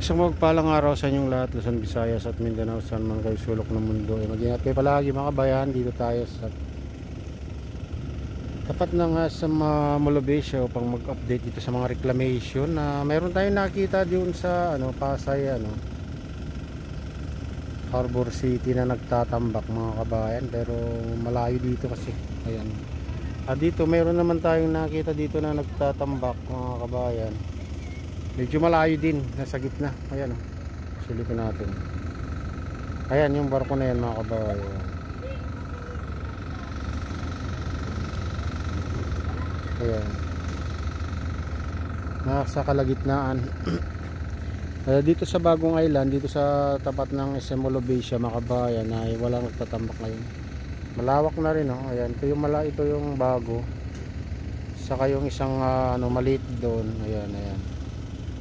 Isang magpalang araw sa inyong lahat, Luzon, Visayas at Mindanao, saan man kayo sulok ng mundo. Mag-ingat kayo palagi mga kabayan. Dito tayo sa tapat na nga sa Molobesio upang mag-update dito sa mga reclamation na mayroon tayong nakita doon sa Pasay, Harbor City na nagtatambak mga kabayan, pero malayo dito kasi. Ayan. Dito mayroon naman tayong nakita dito na nagtatambak mga kabayan. Medyo malayo din, nasa gitna. Ayan, silipin natin. Ayan yung barko na yan mga kabayan. Ayan, nasa kalagitnaan. Dito sa Bagong Island, dito sa tapat ng SM Molobesio mga kabayan, ay walang nagtatambak ngayon. Malawak na rin, oh. Ayan, ito yung bago. Saka yung isang maliit doon. Ayan, ayan.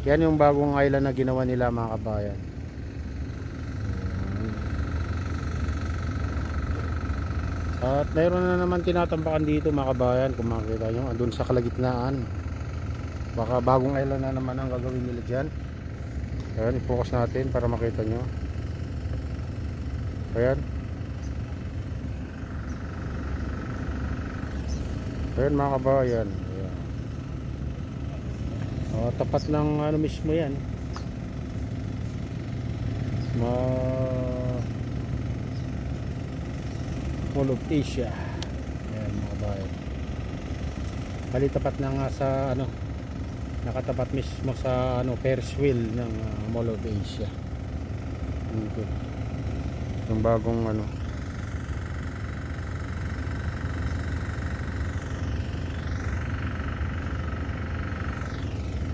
Yan yung Bagong Island na ginawa nila mga kabayan. At mayroon na naman tinatambakan dito mga kabayan. Kung makikita nyo, doon sa kalagitnaan. Baka Bagong Island na naman ang gagawin nila dyan. Ayan, i-focus natin para makita nyo. Ayan. Ayan mga kabayan. Tapat ng mismo yan, Mall of Asia. Ayan mga bayan, bali tapat na nga sa nakatapat mismo sa Ferris wheel ng Mall of Asia. Yung bagong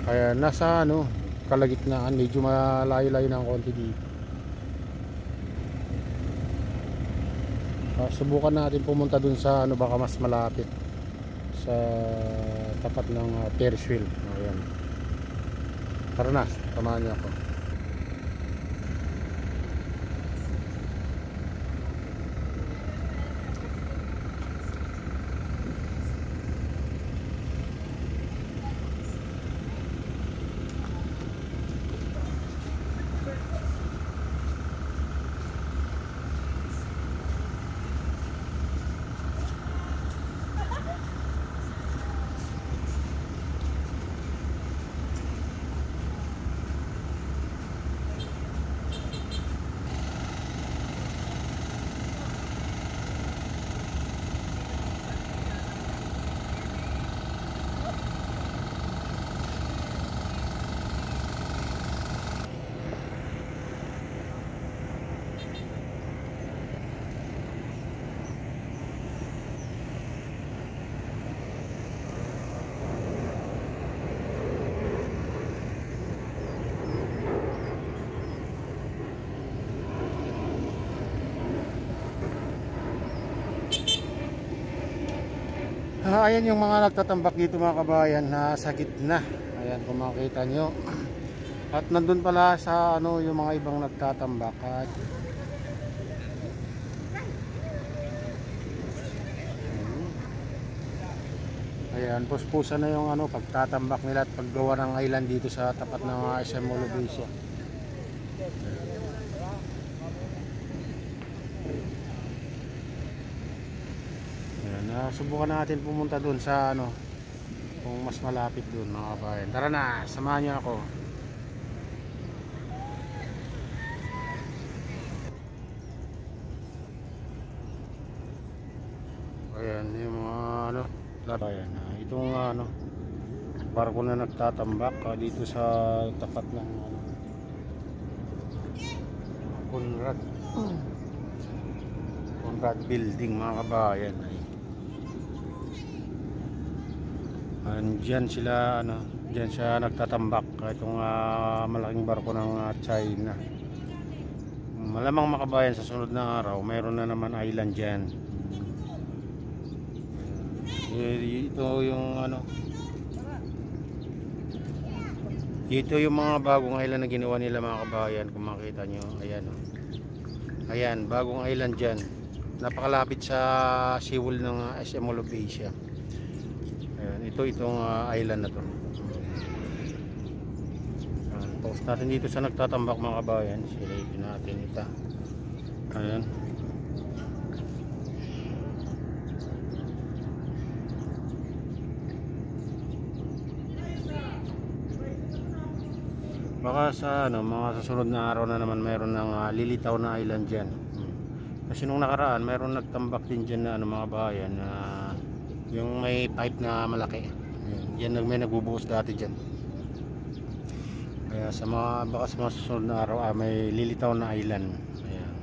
kaya nasa kalagitnaan, medyo malayo-layo ng konti dito. Subukan natin pumunta dun sa baka mas malapit sa tapat ng Ferris wheel. Ayan. Tara na, samahan niyo ako. Ayan yung mga nagtatambak dito mga kabayan, sa gitna. Ayan kung makita nyo. At nandun pala sa yung mga ibang nagtatambak. Ayan, puspusa na yung pagtatambak nila at paggawa ng island dito sa tapat ng SM Molobesio. Subukan natin pumunta dun sa kung mas malapit dun mga kabayan. Tara na, samahan niyo ako. Ayan yung mga kabayan. Itong barko na nagtatambak dito sa tapat ng Conrad Building mga kabayan. Diyan sila diyan siya nagtatambak, itong malaking barko ng China. Malamang makabayan sa sunod na araw mayroon na naman island diyan. Ito yung mga bagong island na ginawa nila mga kabayan. Kung makita nyo, ayan ayan, bagong island diyan, napakalapit sa seawall ng SM Molobesio. Itong island na to. post natin dito sa nagtatambak mga kabayan. Silipin natin ito. Ayan. Baka sa mga susunod na araw na naman mayroon ng lilitaw na island dyan. Kasi nung nakaraan mayroon nagtambak din dyan na mga bayan na yung may pipe na malaki. Ayan. Yan may nagbubuhos dati dyan. Kaya baka sa mga susunod na araw may lilitaw na island. Ayan.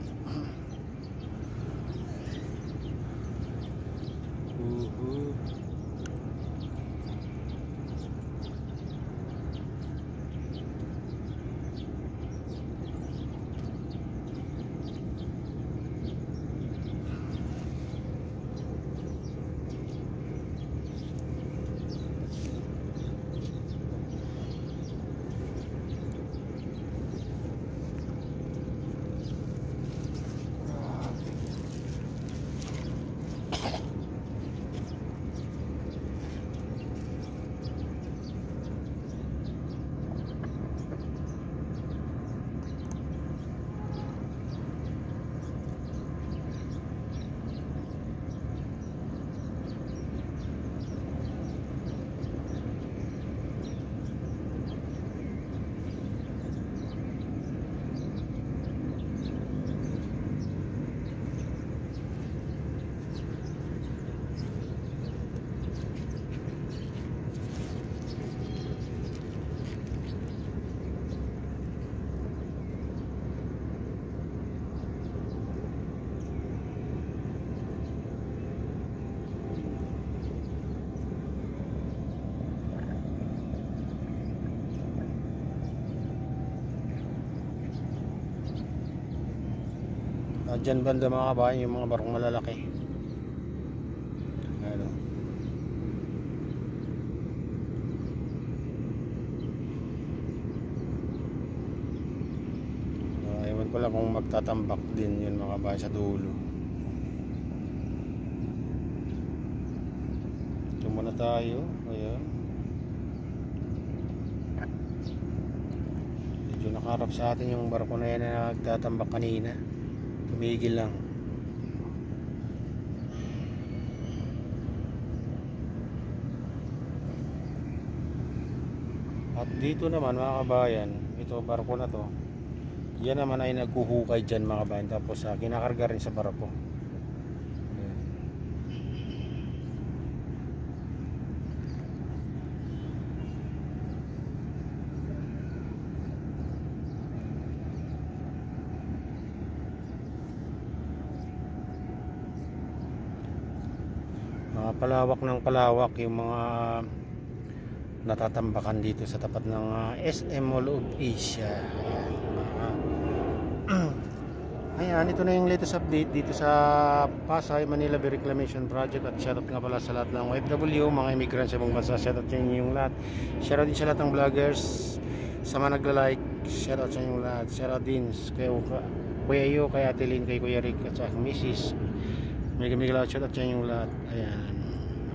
Dyan banda mga kabayan yung mga barkong malalaki. Ano. Ewan ko lang kung magtatambak din yun mga kabayan sa dulo. Ito muna tayo. Ayan. Medyo nakaharap sa atin yung barko na yan na nagtatambak kanina. Tumigil lang. At dito naman mga kabayan, ito barko na to, yan naman ay naghuhukay dyan mga kabayan. Tapos kinakarga rin sa barko. Palawak ng palawak yung mga natatambakan dito sa tapat ng SM Mall of Asia. Ayan, ito na yung latest update dito sa Pasay Manila Bay Reclamation Project. At shoutout nga pala sa lahat ng OFW, mga immigrants sa ibang bansa. Shoutout sa inyo yung lahat. Shoutout din sa lahat ng vloggers, sa mga nagla-like. Shoutout sa inyo lahat. Shoutout din kay Kuya Iyo, kay Ate Lynn, kay Kuya Rick, at sa aking misis. May shoutout sa inyo lahat. Ayan.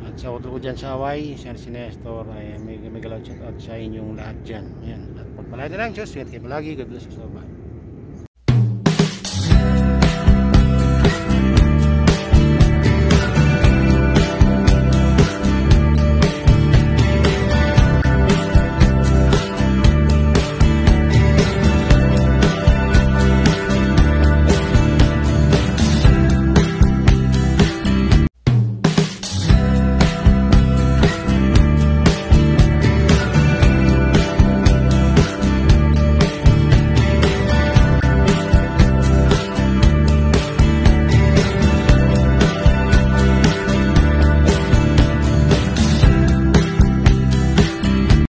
At sa utol ko dyan sa Hawaii, si Nestor, ay may shout out sa inyong lahat dyan. Ayan. At pagpalain na lang, Diyos, ingat kayo palagi. God bless you so much.